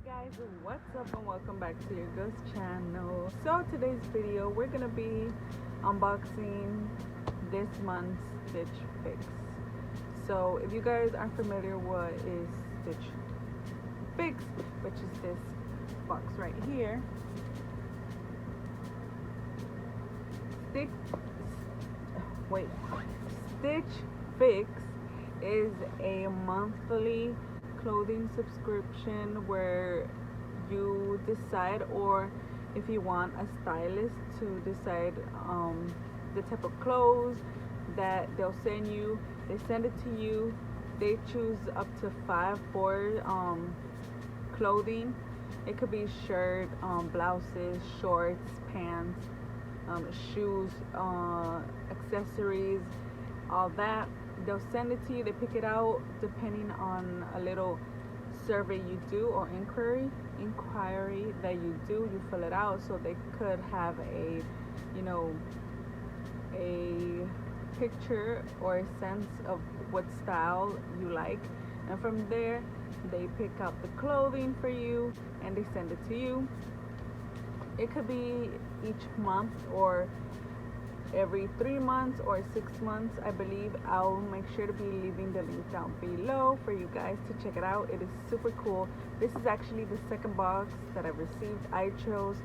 Guys, what's up and welcome back to your ghost channel. So today's video we're gonna be unboxing this month's StitchFix. So if you guys aren't familiar what is StitchFix, which is this box right here, StitchFix is a monthly clothing subscription where you decide, or if you want a stylist to decide the type of clothes that they'll send you. They send it to you. They choose up to 5 for clothing. It could be shirt, blouses, shorts, pants, shoes, accessories, all that. They'll send it to you. They pick it out depending on a little survey you do, or inquiry that you do. You fill it out, so they could have a picture or a sense of what style you like, and from there they pick out the clothing for you and they send it to you. It could be each month, or every 3 months, or 6 months, I believe. I'll make sure to be leaving the link down below for you guys to check it out. It is super cool. This is actually the second box that I've received. I chose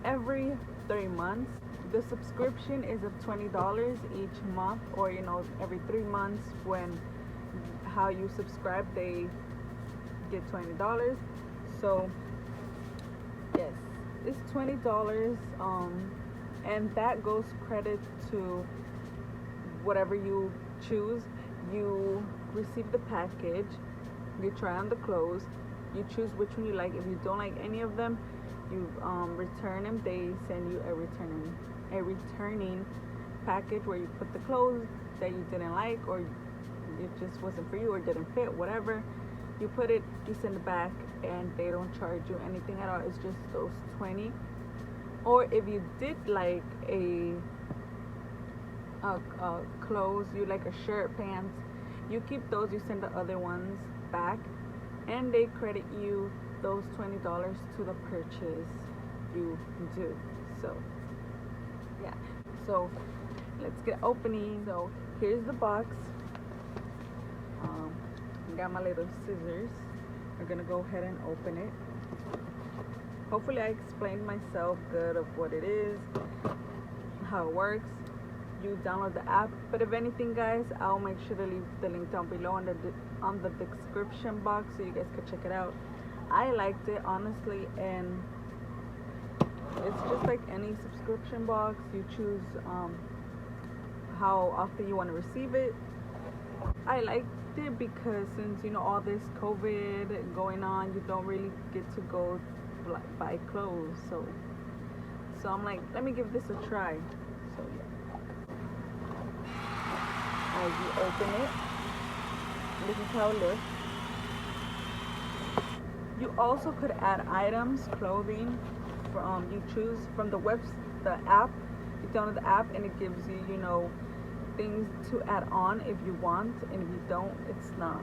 every 3 months. The subscription is of $20 each month, or every 3 months. When how you subscribe, they get $20. So yes, it's $20, and that goes credit to whatever you choose. You receive the package, you try on the clothes, you choose which one you like. If you don't like any of them, you return them. They send you a returning package where you put the clothes that you didn't like, or it just wasn't for you, or didn't fit, whatever. You put it, you send it back, and they don't charge you anything at all. It's just those 20. Or if you did like a clothes, you like a shirt, pants, you keep those, you send the other ones back, and they credit you those $20 to the purchase you do. So yeah, so let's get opening. So here's the box. Got my little scissors. We're gonna go ahead and open it. Hopefully I explained myself good of what it is, how it works. You download the app, but if anything, guys, I'll make sure to leave the link down below on the description box so you guys can check it out. I liked it, honestly, and it's just like any subscription box. You choose how often you want to receive it. I liked it because since all this COVID going on, you don't really get to go buy clothes, so I'm like, let me give this a try. So yeah, as you open it, this is how it looks. You also could add items, clothing, from you choose from the app. You download the app, and it gives you things to add on if you want, and if you don't, it's not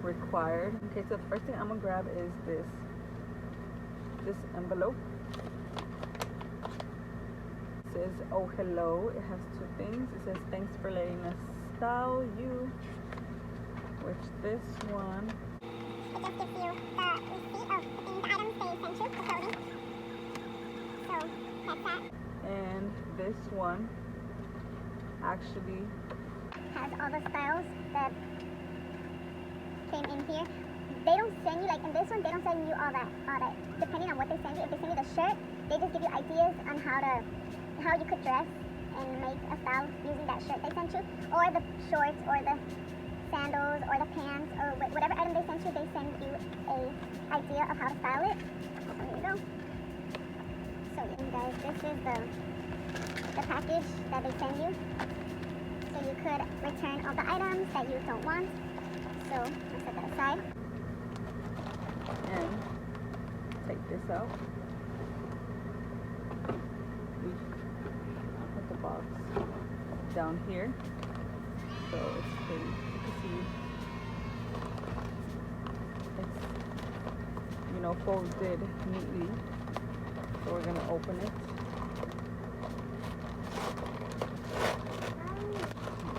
required. Okay, so the first thing I'm gonna grab is this envelope. It says, "Oh hello." It has 2 things. It says, "Thanks for letting us style you," which this one, it just gives you the receipt of the items they sent you, the clothing. So that's that. and this one actually Has all the styles that came in here. They don't send you, like in this one, they don't send you all that. Depending on what they send you, if they send you the shirt, they just give you ideas on how you could dress and make a style using that shirt they sent you, or the shorts, or the sandals, or the pants, or whatever item they sent you. They send you a idea of how to style it. So here you go. So guys, this is the package that they send you. So you could return all the items that you don't want. So I'll set that aside. and take this out. We put the box down here, so it's pretty. You can see it's folded neatly. So we're gonna open it.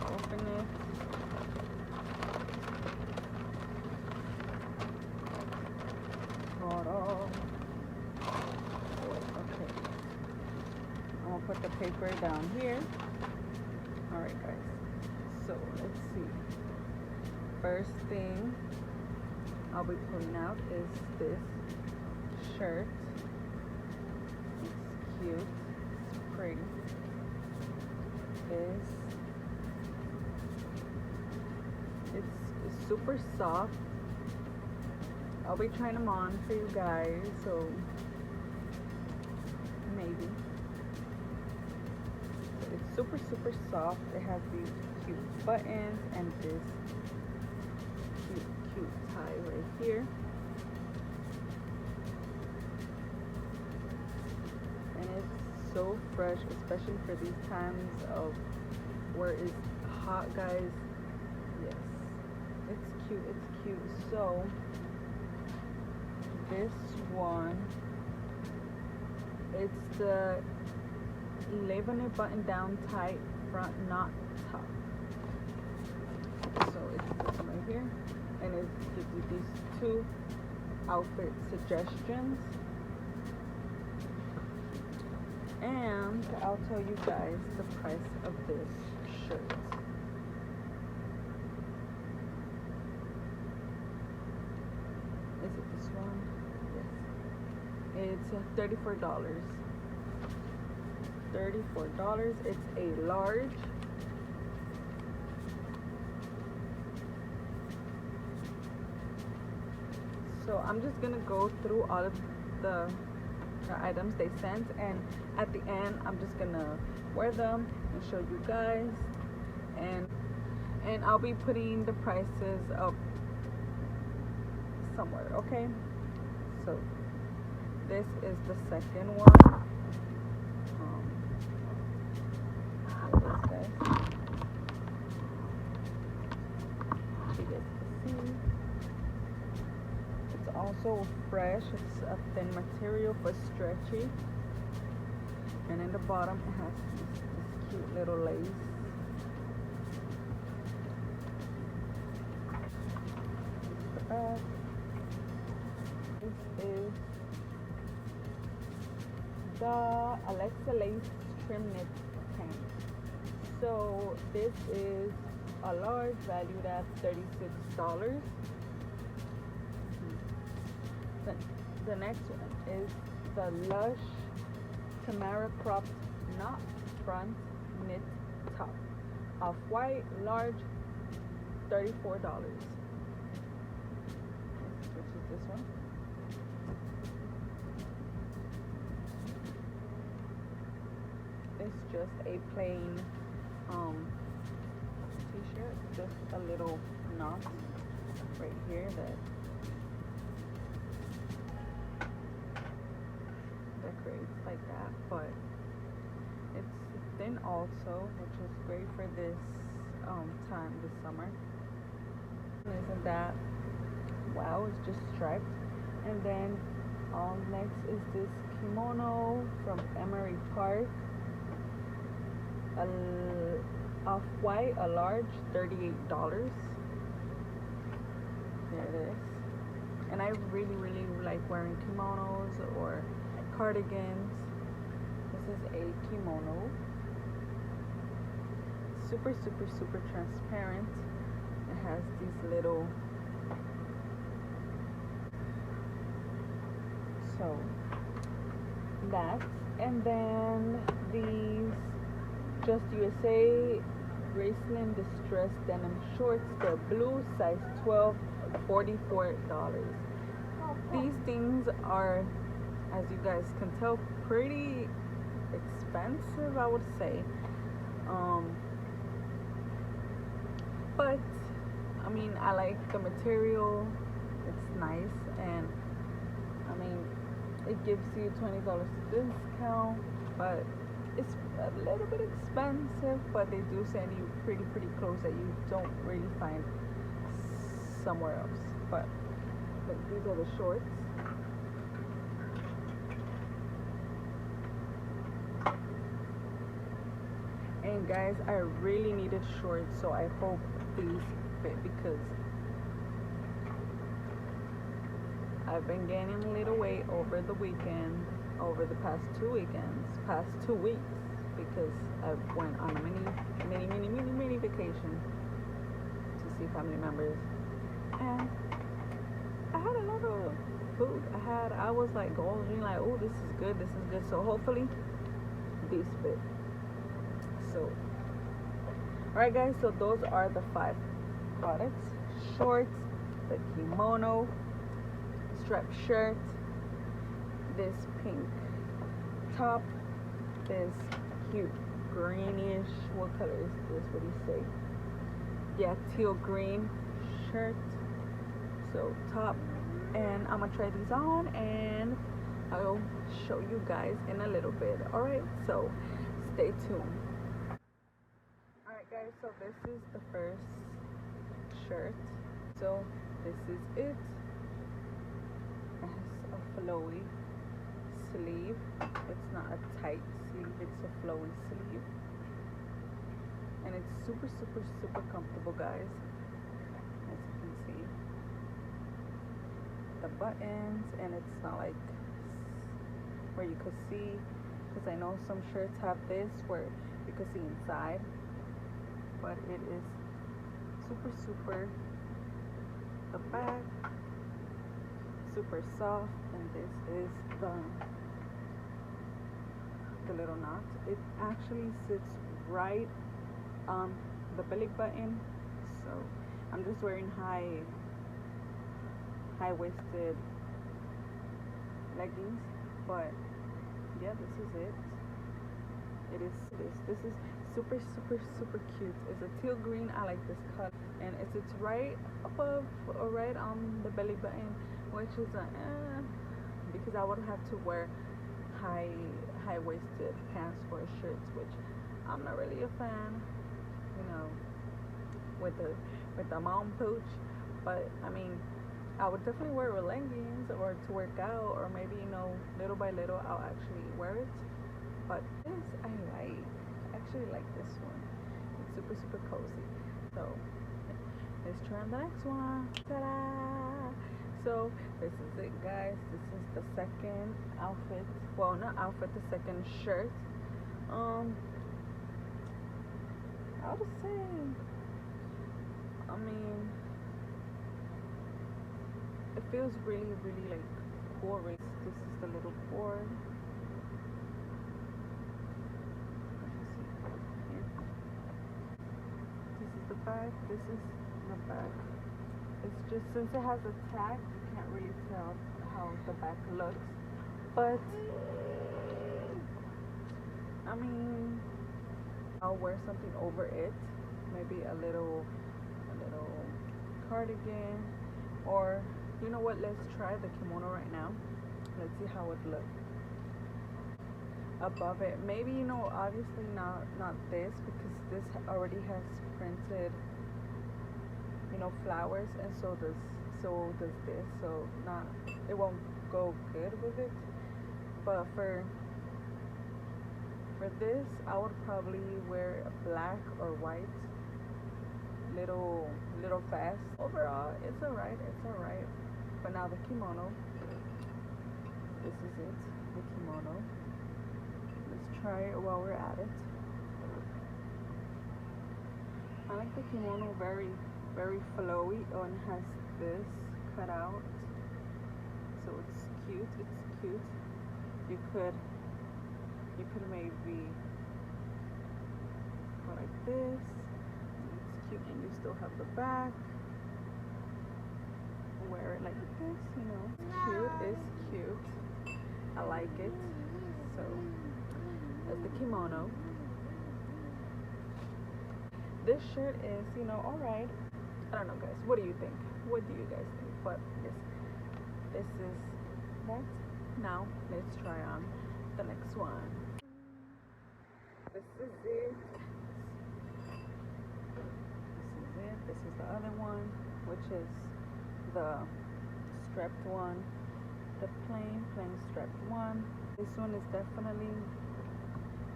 Open it. Okay. I'm gonna put the paper down here. Alright guys. So let's see. First thing I'll be pulling out is this shirt. It's cute. It's pretty. It's super soft. I'll be trying them on for you guys, so maybe. But it's super soft. It has these cute buttons and this cute tie right here. And it's so fresh, especially for these times of where it's hot, guys. Yes, it's cute. So this one, it's the 11 button down tight front knot top. So it's this one right here, and it gives you these two outfit suggestions. And I'll tell you guys the price of this shirt. Is it this one? Yes. It's $34. $34. It's a large. So I'm just gonna go through all of the items they sent, and at the end I'm just gonna wear them and show you guys, and I'll be putting the prices up somewhere. Okay, so this is the second one. Here it is, guys. You guys can see. It's also fresh. It's a thin material but stretchy. And in the bottom it has this cute little lace. This is the Alexa lace trim knit tank. So this is a large, valued at $36. The next one is the Lush Tamara cropped knot front knit top, off-white, large, $34. Which is this one. It's just a plain t-shirt, just a little knot right here that decorates like that, but it's thin also, which is great for this time this summer. Isn't that wow? It's just striped. And then next is this kimono from Emery Park, off-white, a large, $38. There it is. And I really like wearing kimonos or cardigans. This is a kimono. Super transparent. It has these little, so that, and then these Just USA Graceland Distress Denim Shorts. They're blue, size 12, $44. These things are, as you guys can tell, pretty expensive, I would say. But I mean, I like the material. It's nice, and I mean, it gives you $20 discount, but it's a little bit expensive. But they do send you pretty clothes that you don't really find somewhere else. But these are the shorts. And guys, I really needed shorts, so I hope these fit because I've been gaining a little weight over the weekend, over the past 2 weeks, because I went on a mini vacation to see family members, and I had a lot of food. I was like gorging, like, oh, this is good, so hopefully these fit. So alright guys, so those are the 5 products: shorts, the kimono, striped shirt, this pink top, this cute greenish, what color is this? What do you say? Yeah, teal green shirt. So top, and I'm gonna try these on and I'll show you guys in a little bit. Alright, so stay tuned. Alright guys, so this is the first shirt. So this is it. It has a flowy sleeve. It's not a tight sleeve, it's a flowy sleeve. And it's super comfortable, guys. As you can see, the buttons, and it's not like where you could see, because I know some shirts have this where you could see inside, but it is super the back, super soft, and this is the little knot. It actually sits right on the belly button, so I'm just wearing high-waisted leggings, but yeah, this is it. This is super cute. It's a teal green. I like this color, and it's right above or right on the belly button, which is because I would have to wear high-waisted pants or shirts, which I'm not really a fan, you know, with the mom pooch. But I mean, I would definitely wear it with leggings or to work out, or maybe, you know, little by little I'll actually wear it. But this I actually like this one. It's super cozy. So let's try on the next one. Ta-da! So this is it, guys. This is the second outfit. Well, not outfit, the second shirt. I would say, I mean, it feels really like cool. This is the little board. This is the back. This is the back. It's just, since it has a tag, you can't really tell how the back looks. But I mean, I'll wear something over it. Maybe a little cardigan, or you know what? Let's try the kimono right now. Let's see how it looks above it. Maybe, you know, obviously not this, because this already has printed, you know, flowers, and so does this. So it won't go good with it. But for this, I would probably wear a black or white little vest. Overall, it's alright. But now the kimono. This is it, the kimono. Let's try it while we're at it. I like the kimono, very flowy. Oh, and has this cut out, so it's cute. You could maybe go like this. It's cute, and you still have the back. Wear it like this, you know. It's cute. I like it. So that's the kimono. This shirt is, you know, alright. I don't know, guys. What do you think? But this is that. Now let's try on the next one. This is it. This is the other one, which is the strapped one, the plain strapped one. This one is definitely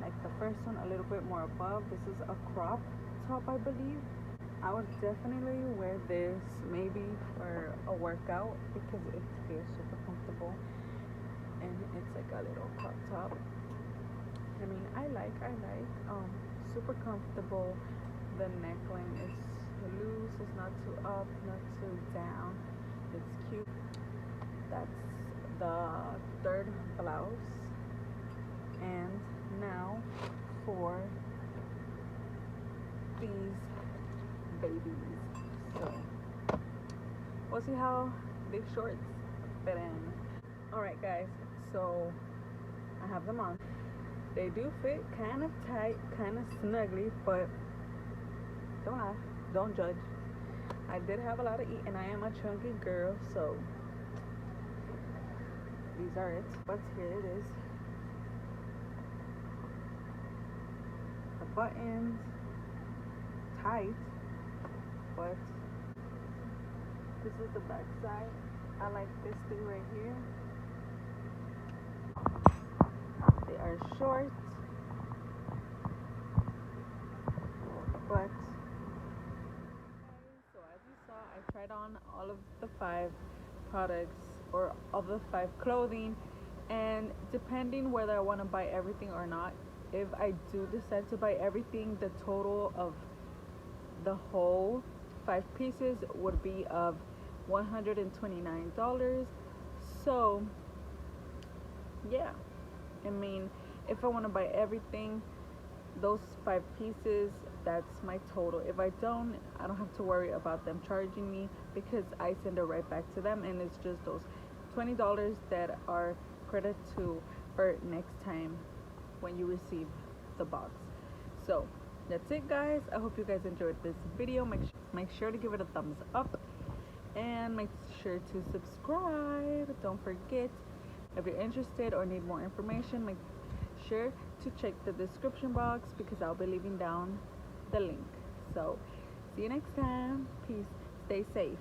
like the first one a little bit more above. This is a crop top, I believe. I would definitely wear this maybe for a workout because it feels super comfortable, and it's like a little crop top. I mean, I like super comfortable. The neckline is loose, it's not too up, not too down. It's cute. That's the third blouse. And now for these babies. So we'll see how these shorts fit in. Alright guys, so I have them on. They do fit kind of tight, kind of snugly, but don't laugh, don't judge. I did have a lot to eat and I am a chunky girl, so these are it. But here it is. The buttons tight, but this is the back side. I like this thing right here. They are short, but so as you saw, I tried on all of the 5 products or of the 5 clothing, and depending whether I want to buy everything or not, if I do decide to buy everything, the total of the whole 5 pieces would be of $129. So yeah, I mean, if I want to buy everything, those 5 pieces, that's my total. If I don't have to worry about them charging me because I send it right back to them, and it's just those $20 that are credit to for next time when you receive the box. So that's it guys. I hope you guys enjoyed this video. Make sure to give it a thumbs up and make sure to subscribe. Don't forget, if you're interested or need more information, make sure to check the description box because I'll be leaving down the link. So see you next time. Peace. Stay safe.